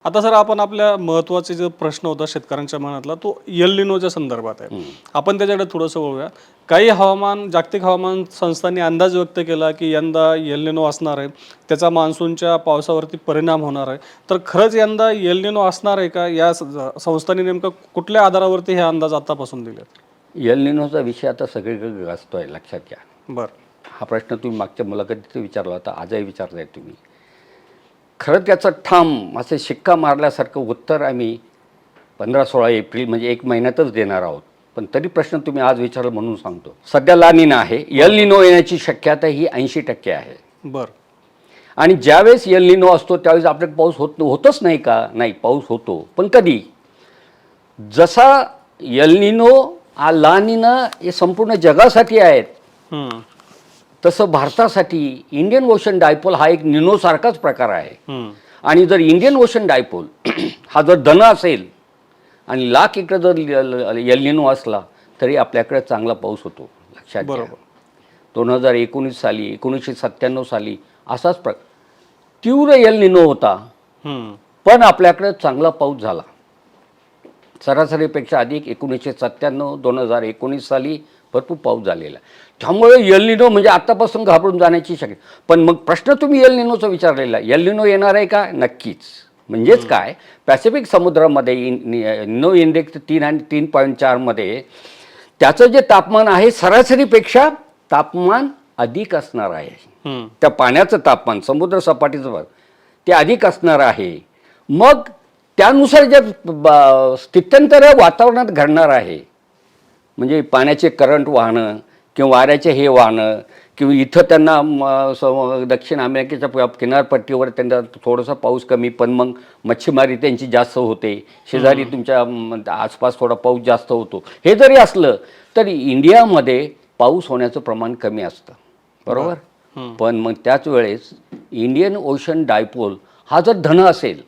आता सर आपण आपल्या महत्त्वाचे जो प्रश्न होता शेतकऱ्यांच्या मनातला तो एल निनोच्या संदर्भात आहे. आपण त्याच्याकडे थोडंसं वळूया. काही जागतिक हवामान संस्थांनी अंदाज व्यक्त केला की यंदा एल निनो असणार आहे, त्याचा मान्सूनच्या पावसावरती परिणाम होणार आहे. तर खरंच यंदा एल निनो असणार आहे का? या संस्थांनी नेमकं कुठल्या आधारावरती हे अंदाज आतापासून दिले? एल निनोचा विषय आता सगळीकडे गाजतोय, लक्षात घ्या. बरं. हा प्रश्न तुम्ही मागच्या मुलाखतीत विचारला होता, आजही विचारताय तुम्ही. खरं त्याचं ठाम असे शिक्का मारल्यासारखं उत्तर आम्ही 15-16 एप्रिल म्हणजे 1 महिन्यातच देणार आहोत. पण तरी प्रश्न तुम्ही आज विचारला म्हणून सांगतो. सध्या ला निना आहे, एल निनो येण्याची शक्यता ही 80% आहे. बरं. आणि ज्यावेळेस एल निनो असतो त्यावेळेस आपल्याकडे पाऊस होतच नाही का? नाही, पाऊस होतो. पण कधी? जसा एल निनो ला निना हे संपूर्ण जगासाठी आहेत, तसं भारतासाठी इंडियन ओशन डायपोल हा एक निनोसारखाच प्रकार आहे. आणि जर इंडियन ओशन डायपोल हा जर धन असेल आणि लाख इकडे जर एल निनो असला तरी आपल्याकडे चांगला पाऊस होतो, लक्षात घ्या. 2019 साली 1997 साली असाच तीव्र एल निनो होता, पण आपल्याकडे चांगला पाऊस झाला सरासरीपेक्षा अधिक. 1997 2019 साली भरपूर पाऊस झालेला. त्यामुळे एल निनो म्हणजे आत्तापासून घाबरून जाण्याची शक्यता. पण मग प्रश्न तुम्ही एल निनोचा विचारलेला, एल निनो येणार आहे का? नक्कीच. म्हणजेच काय, पॅसिफिक समुद्रामध्ये निनो इंडेक्स 3 आणि 3.4 मध्ये त्याचं जे तापमान आहे सरासरीपेक्षा तापमान अधिक असणार आहे. त्या पाण्याचं तापमान समुद्र सपाटीचं ते अधिक असणार आहे. मग त्यानुसार जे स्थित्यंतर वातावरणात घडणार आहे, म्हणजे पाण्याचे करंट वाहणं किंवा वाऱ्याचे हे वाहणं किंवा इथं त्यांना दक्षिण अमेरिकेच्या किनारपट्टीवर त्यांना थोडासा पाऊस कमी, पण मग मच्छीमारी त्यांची जास्त होते. शेजारी तुमच्या आसपास थोडा पाऊस जास्त होतो. हे जरी असलं तरी इंडियामध्ये पाऊस होण्याचं प्रमाण कमी असतं, बरोबर. पण मग त्याच वेळेस इंडियन ओशन डायपोल हा जर धन असेल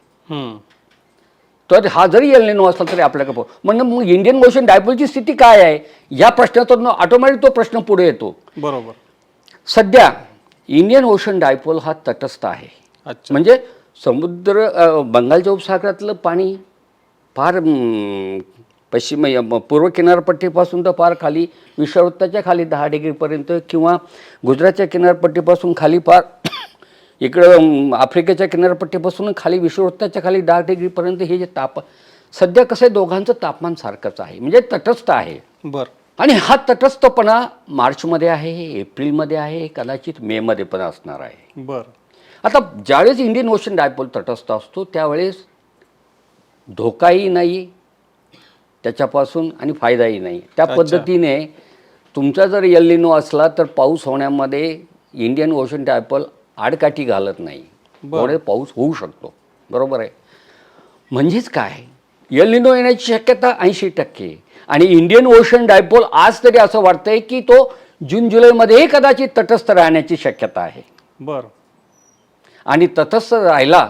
तर हा जरी एल निनो असला तरी आपल्याकडे म्हणजे मग इंडियन ओशन डायपोलची स्थिती काय आहे या प्रश्नातून ऑटोमॅटिक तो प्रश्न पुढे येतो. बरोबर. सध्या इंडियन ओशन डायपोल हा तटस्थ आहे. म्हणजे बंगालच्या उपसागरातलं पाणी फार पूर्व किनारपट्टीपासून तर फार खाली विषुववृत्ताच्या खाली 10 डिग्रीपर्यंत किंवा गुजरातच्या किनारपट्टीपासून खाली फार इकडं आफ्रिकेच्या किनारपट्टीपासून खाली विषुववृत्ताच्या खाली 10 डिग्रीपर्यंत हे जे सध्या कसं आहे, दोघांचं तापमान सारखंच आहे, म्हणजे तटस्थ आहे. बरं. आणि हा तटस्थपणा मार्चमध्ये आहे, एप्रिलमध्ये आहे, कदाचित मेमध्ये पण असणार आहे. बरं. आता ज्यावेळेस इंडियन ओशन डायपोल तटस्थ असतो त्यावेळेस धोकाही नाही त्याच्यापासून आणि फायदाही नाही. त्या पद्धतीने तुमचा जर एल निनो असला तर पाऊस होण्यामध्ये इंडियन ओशन डायपोल आडकाठी घालत नाही, थोडे पाऊस होऊ शकतो, बरोबर आहे. म्हणजेच काय, एल निनो येण्याची शक्यता 80%. आणि इंडियन ओशन डायपोल आज तरी असं वाटतंय की तो जून जुलैमध्येही कदाचित तटस्थ राहण्याची शक्यता आहे. बरं. आणि तटस्थ राहिला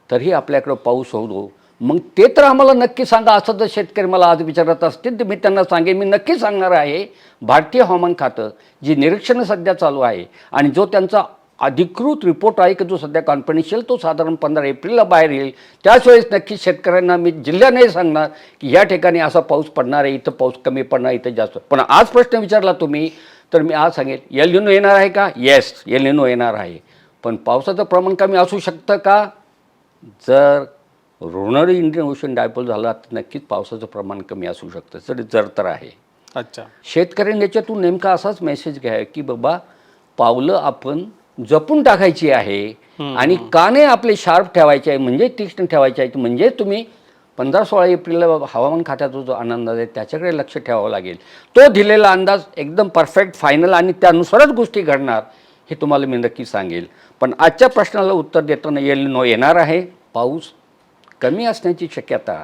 तरी आपल्याकडं पाऊस होतो. मग ते तर आम्हाला नक्की सांगा. असं जर शेतकरी मला आज विचारत असतील तर मी त्यांना सांगेन, मी नक्की सांगणार आहे, भारतीय हवामान खातं जी निरीक्षणं सध्या चालू आहे आणि जो त्यांचा अधिकृत रिपोर्ट आहे की जो सध्या कॉन्फिडेन्शियल, तो साधारण 15 एप्रिलला बाहेर येईल. त्याच वेळेस नक्की शेतकऱ्यांना मी जिल्ह्याने सांगणार की या ठिकाणी असा पाऊस पडणार आहे, इथं पाऊस कमी पडणार, इथं जास्त. पण आज प्रश्न विचारला तुम्ही तर मी आज सांगेल एल निनो येणार आहे का? येस, एल निनो येणार आहे. पण पावसाचं प्रमाण कमी असू शकतं का? जर ऋण इंडियन ओशन डायपोल झाला तर नक्कीच पावसाचं प्रमाण कमी असू शकतं, जर तर आहे. अच्छा. शेतकऱ्यांनी याच्यातून नेमका असाच मेसेज घ्या की बाबा पावलं आपण जपून टाकायची आहे आणि काने आपले शार्प ठेवायचे आहे, म्हणजे तीक्ष्ण ठेवायचे आहेत. म्हणजे तुम्ही 15-16 एप्रिलला हवामान खात्याचा जो अंदाज आहे त्याच्याकडे लक्ष ठेवावं लागेल. तो दिलेला अंदाज एकदम परफेक्ट फायनल आणि त्यानुसारच गोष्टी घडणार हे तुम्हाला मी नक्की सांगेल. पण आजच्या प्रश्नाला उत्तर देताना एल निनो येणार आहे, पाऊस कमी असण्याची शक्यता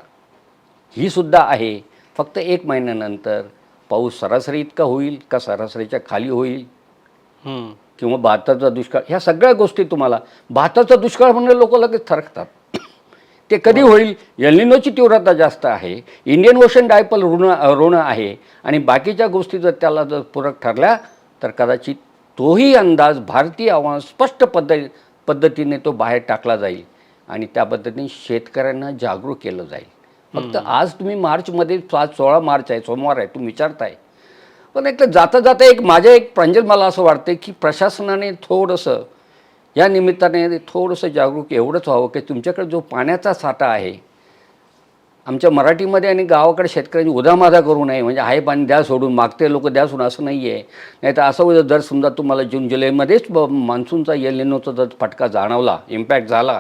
ही सुद्धा आहे. फक्त 1 महिन्यानंतर पाऊस सरासरी इतका होईल का सरासरीच्या खाली होईल किंवा भाताचा दुष्काळ, ह्या सगळ्या गोष्टी तुम्हाला. भाताचा दुष्काळ म्हणजे लोक लगेच थरकतात. ते कधी होईल? एल निनोची तीव्रता जास्त आहे, इंडियन ओशन डायपोल ऋण आहे आणि बाकीच्या गोष्टी जर त्याला जर पूरक ठरल्या तर कदाचित तोही अंदाज भारतीय हवामान स्पष्ट पद्धतीने तो बाहेर टाकला जाईल आणि त्या पद्धतीने शेतकऱ्यांना जागरूक केलं जाईल. फक्त आज तुम्ही मार्चमध्ये 16 मार्च आहे, सोमवार आहे, तुम्ही विचारताय. पण एक जाता जाता एक प्रांजल मला असं वाटतं की प्रशासनाने थोडंसं या निमित्ताने थोडंसं जागरूक एवढंच व्हावं की तुमच्याकडे जो पाण्याचा साठा आहे, आमच्या मराठीमध्ये आणि गावाकडे शेतकऱ्यांनी उधामाधा करू नये. म्हणजे आहे पाणी द्या सोडून, मागते लोक द्या सोडून असं नाही आहे. नाही तर असं होतं, जर समजा तुम्हाला जून जुलैमध्येच मान्सूनचा एल निनोचा जर फटका जाणवला, इम्पॅक्ट झाला,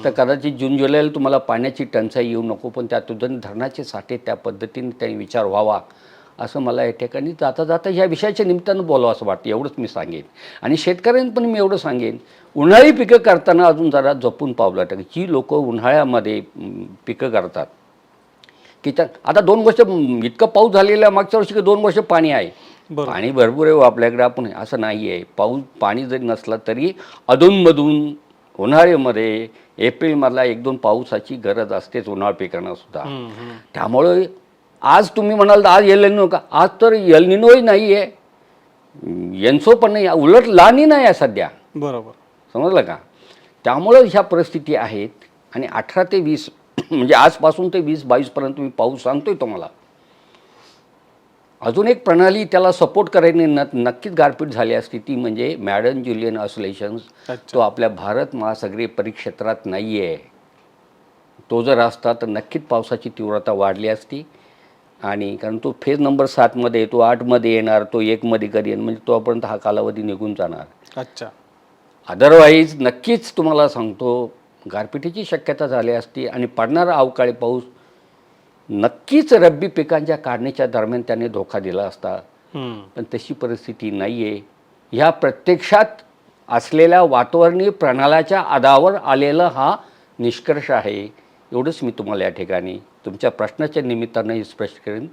तर कदाचित जून जुलैला तुम्हाला पाण्याची टंचाई येऊ नको. पण त्यातून धरणाचे साठे त्या पद्धतीने त्यांनी विचार व्हावा असं मला या ठिकाणी जाता जाता ह्या विषयाच्या निमित्तानं बोलावं असं वाटतं. एवढंच मी सांगेन. आणि शेतकऱ्यांना पण मी एवढं सांगेन, उन्हाळी पिकं करताना अजून जरा जपून पावलं टाका. जी लोक उन्हाळ्यामध्ये पिकं करतात की आता 2 वर्ष इतकं पाऊस झालेला, मागच्या वर्षी 2 वर्ष पाणी आहे, पाणी भरपूर आहे आपल्याकडे. आपण असं नाही आहे, पाणी जरी नसलं तरी अधूनमधून उन्हाळ्यामध्ये एप्रिलमधला 1-2 पावसाची गरज असतेच उन्हाळा पिकांना सुद्धा. त्यामुळे आज तुम्ही म्हणाल आज एल निनो का, आज तर एल निनोही नाही आहे, एन्सो पण नाही, उलट लानी नाही आहे सध्या. बरोबर, समजलं का. त्यामुळं ह्या परिस्थिती आहेत. आणि 18 ते 20 म्हणजे आजपासून ते 20-22 मी पाऊस सांगतोय तुम्हाला. अजून एक प्रणाली त्याला सपोर्ट करायने नक्कीच गारपीट झाली असती, ती म्हणजे मॅडन ज्युलियन ऑसिलेशन्स. तो आपल्या भारत महासागरीय परिक्षेत्रात नाही आहे. तो जर असता तर नक्कीच पावसाची तीव्रता वाढली असती. आणि कारण तो फेज नंबर 7मध्ये, तो 8मध्ये येणार, तो 1मध्ये कधी येणार, म्हणजे तोपर्यंत हा कालावधी निघून जाणार. अच्छा. अदरवाईज नक्कीच तुम्हाला सांगतो गारपिटीची शक्यता झाली असती. आणि पडणारा अवकाळी पाऊस नक्कीच रब्बी पिकांच्या काढणीच्या दरम्यान त्याने धोका दिला असता. पण तशी परिस्थिती नाही आहे. ह्या प्रत्यक्षात असलेल्या वातावरणीय प्रणाल्याच्या आधारावर आलेला हा निष्कर्ष आहे. एवढंच मी तुम्हाला या ठिकाणी तुमच्या प्रश्नाच्या निमित्तानं स्पष्ट करेन.